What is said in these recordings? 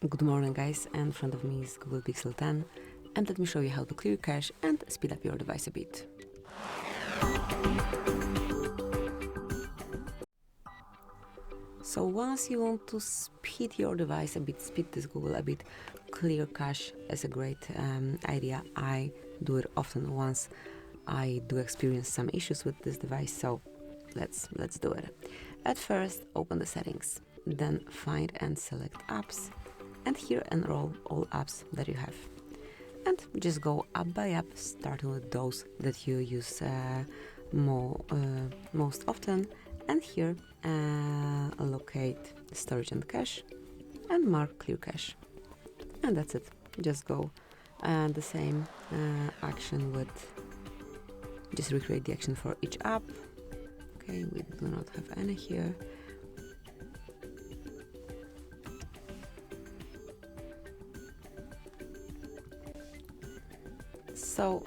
Good morning guys, and in front of me is Google Pixel 10, and let me show you how to clear cache and speed up your device a bit. So once you want to speed your device a bit, speed this Google a bit, clear cache is a great idea. I do it often once I do experience some issues with this device, so let's do it. At first, open the settings, then find and select apps, and here enroll all apps that you have. And just go up by up, starting with those that you use most often. And here locate storage and cache and mark clear cache. And that's it. Just go the same action with, just recreate the action for each app. Okay, we do not have any here. So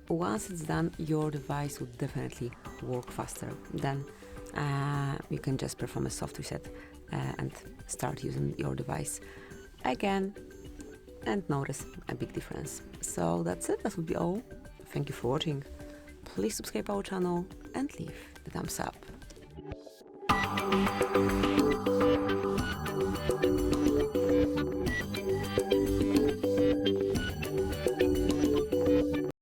once it's done, your device would definitely work faster. Then you can just perform a soft reset and start using your device again and notice a big difference. So that's it, that would be all. Thank you for watching. Please subscribe our channel and leave the thumbs up.